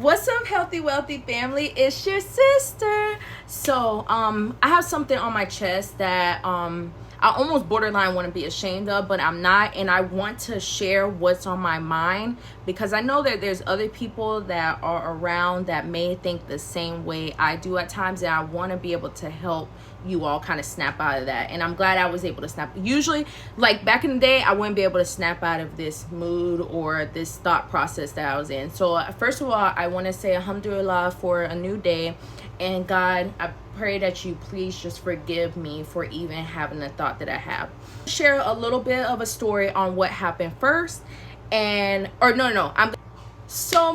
What's up, healthy wealthy family? It's your sister. So I have something on my chest that I almost borderline want to be ashamed of, but I'm not, and I want to share what's on my mind because I know that there's other people that are around that may think the same way I do at times, and I want to be able to help you all kind of snap out of that. And I'm glad I was able to snap. Usually, like back in the day, I wouldn't be able to snap out of this mood or this thought process that I was in. So first of all, I want to say alhamdulillah for a new day. And God, I pray that you please just forgive me for even having the thought that I have. Share a little bit of a story on what happened first. So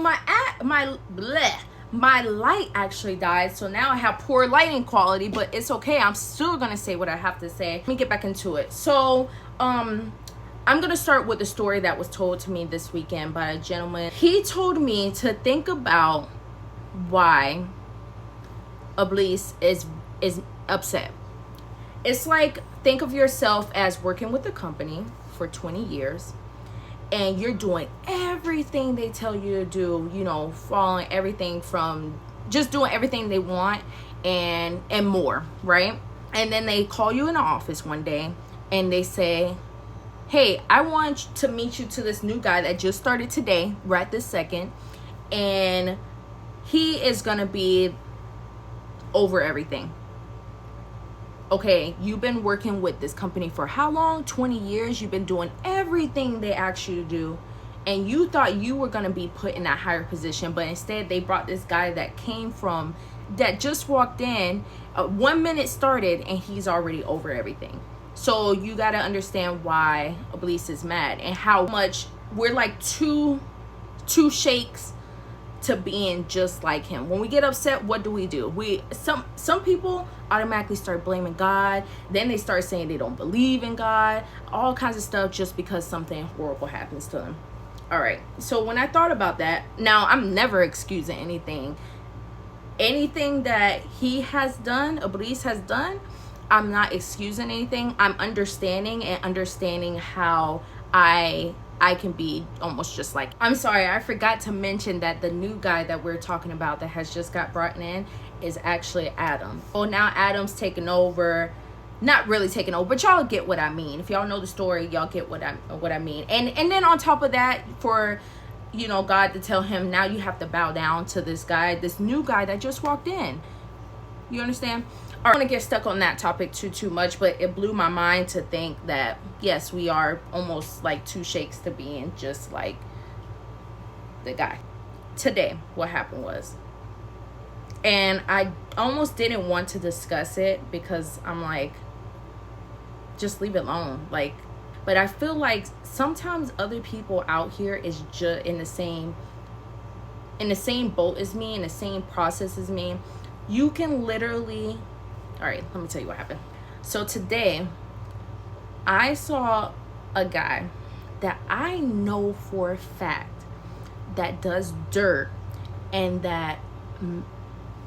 my light actually died, so now I have poor lighting quality, but it's okay. I'm still gonna say what I have to say. Let me get back into it. So I'm gonna start with the story that was told to me this weekend by a gentleman. He told me to think about why Iblis is upset. It's like, think of yourself as working with a company for 20 years and you're doing everything they tell you to do, following everything from just doing everything they want and more, right? And then they call you in the office one day and they say, hey, I want to meet you to this new guy that just started today, right this second, and he is gonna be over everything. Okay, you've been working with this company for how long? 20 years. You've been doing everything they asked you to do, and you thought you were going to be put in that higher position, but instead they brought this guy that just walked in, 1 minute started, and he's already over everything. So you got to understand why Iblis is mad and how much we're like two shakes to being just like him. When we get upset, what do? Some people automatically start blaming God. Then they start saying they don't believe in God, all kinds of stuff, just because something horrible happens to them. All right, so when I thought about that, now I'm never excusing anything that he has done, Iblis has done. I'm not excusing anything. I'm understanding how I can be almost just like. I'm sorry, I forgot to mention that the new guy that we're talking about that has just got brought in is actually Adam. Well, now Adam's taking over. Not really taking over, but y'all get what I mean. If y'all know the story, y'all get what I mean. And then on top of that, for God to tell him, now you have to bow down to this new guy that just walked in. You understand? I don't want to get stuck on that topic too much, but it blew my mind to think that yes, we are almost like two shakes to being just like the guy. Today, what happened was, and I almost didn't want to discuss it because I'm like, just leave it alone. But I feel like sometimes other people out here is just in the same boat as me, in the same process as me. You can literally. All right, let me tell you what happened. So today, I saw a guy that I know for a fact that does dirt and that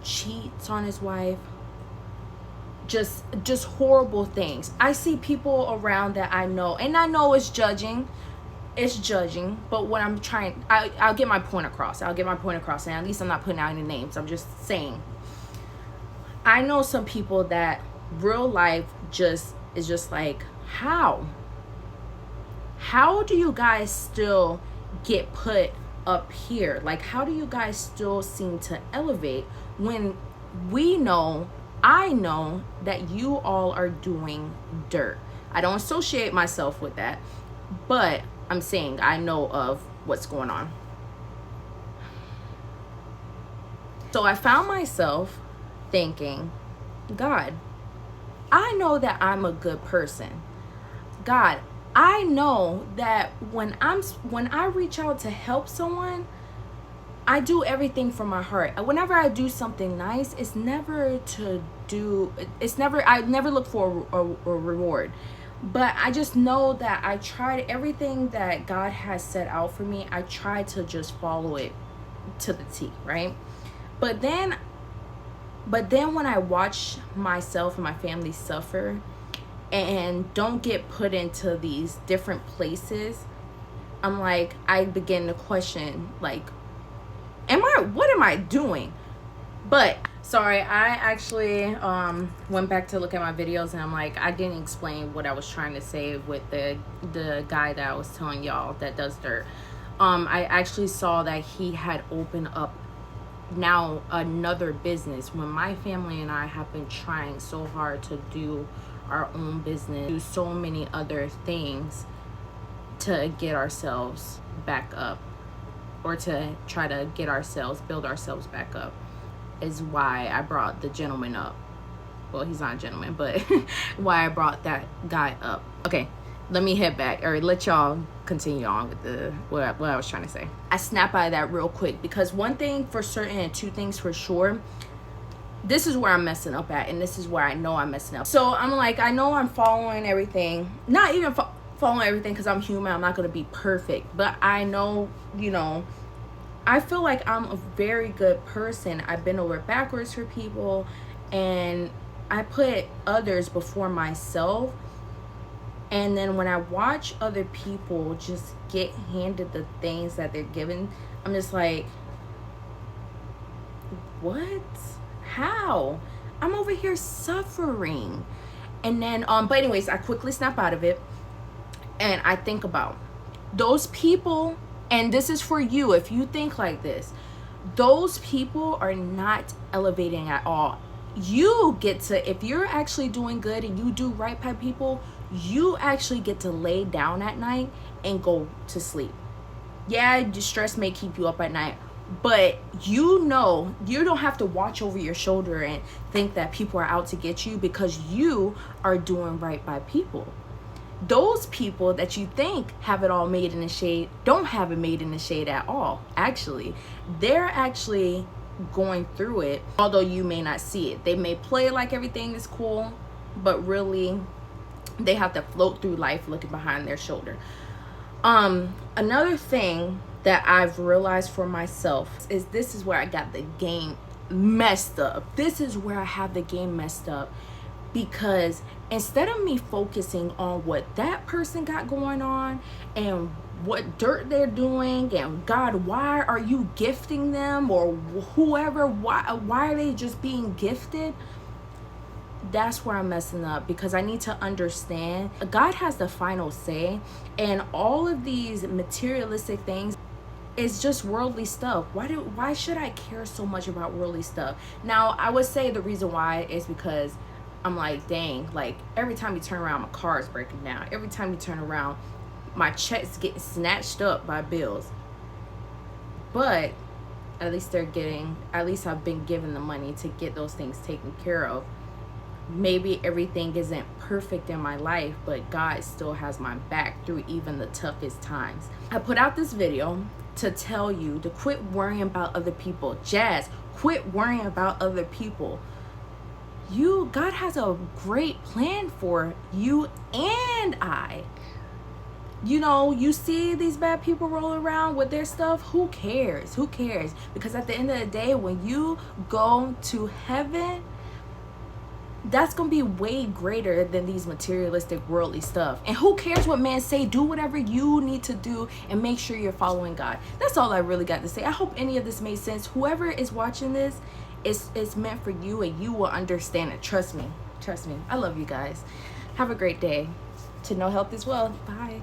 cheats on his wife. Just horrible things. I see people around that I know, and I know it's judging, but what I'm trying, I'll get my point across. And at least I'm not putting out any names. I'm just saying. I know some people that real life is just like, how do you guys still get put up here? Like, how do you guys still seem to elevate when I know that you all are doing dirt? I don't associate myself with that, but I'm saying I know of what's going on. So I found myself thinking, God, I know that I'm a good person. God, I know that when I reach out to help someone, I do everything from my heart. Whenever I do something nice, I never look for a reward. But I just know that I tried everything that God has set out for me. I try to just follow it to the T, right? But then when I watch myself and my family suffer and don't get put into these different places, I'm like, I begin to question, like, what am I doing? But sorry, I actually went back to look at my videos, and I'm like, I didn't explain what I was trying to say with the guy that I was telling y'all that does dirt. I actually saw that he had opened up now another business, when my family and I have been trying so hard to do our own business, do so many other things to get ourselves back up, or to try to get ourselves, build ourselves back up, is why I brought the gentleman up. Well, he's not a gentleman, but why I brought that guy up. Okay, let me head back, or let y'all continue on with the what I was trying to say. I snap out of that real quick, because one thing for certain and two things for sure, this is where I'm messing up at, and this is where I know I'm messing up. So I'm like, I know I'm following everything, not even following everything, because I'm human, I'm not going to be perfect, but I know, you know, I feel like I'm a very good person. I've been over backwards for people, and I put others before myself. And then when I watch other people just get handed the things that they're given, I'm just like, what? How? I'm over here suffering. And then but anyways, I quickly snap out of it, and I think about those people. And this is for you, if you think like this, those people are not elevating at all. You get to, if you're actually doing good and you do right by people, you actually get to lay down at night and go to sleep. Yeah, stress may keep you up at night, but you know, you don't have to watch over your shoulder and think that people are out to get you, because you are doing right by people. Those people that you think have it all made in the shade don't have it made in the shade at all. Actually, they're actually going through it, although you may not see it. They may play like everything is cool, but really they have to float through life looking behind their shoulder. Another thing that I've realized for myself is, this is where I got the game messed up. This is where I have the game messed up, because instead of me focusing on what that person got going on and what dirt they're doing, and God, why are you gifting them, or whoever, why are they just being gifted? That's where I'm messing up, because I need to understand God has the final say, and all of these materialistic things is just worldly stuff. Why should I care so much about worldly stuff? Now, I would say the reason why is because I'm like, dang, like every time you turn around, my car is breaking down. Every time you turn around, my check's getting snatched up by bills. But at least I've been given the money to get those things taken care of. Maybe everything isn't perfect in my life, but God still has my back through even the toughest times. I put out this video to tell you to quit worrying about other people. Jazz, quit worrying about other people. God has a great plan for you and I. You know, you see these bad people roll around with their stuff. Who cares? Who cares? Because at the end of the day, when you go to heaven, that's going to be way greater than these materialistic worldly stuff. And who cares what men say? Do whatever you need to do and make sure you're following God. That's all I really got to say. I hope any of this made sense. Whoever is watching this, it's meant for you, and you will understand it. Trust me. I love you guys. Have a great day. To know health is wealth. Bye.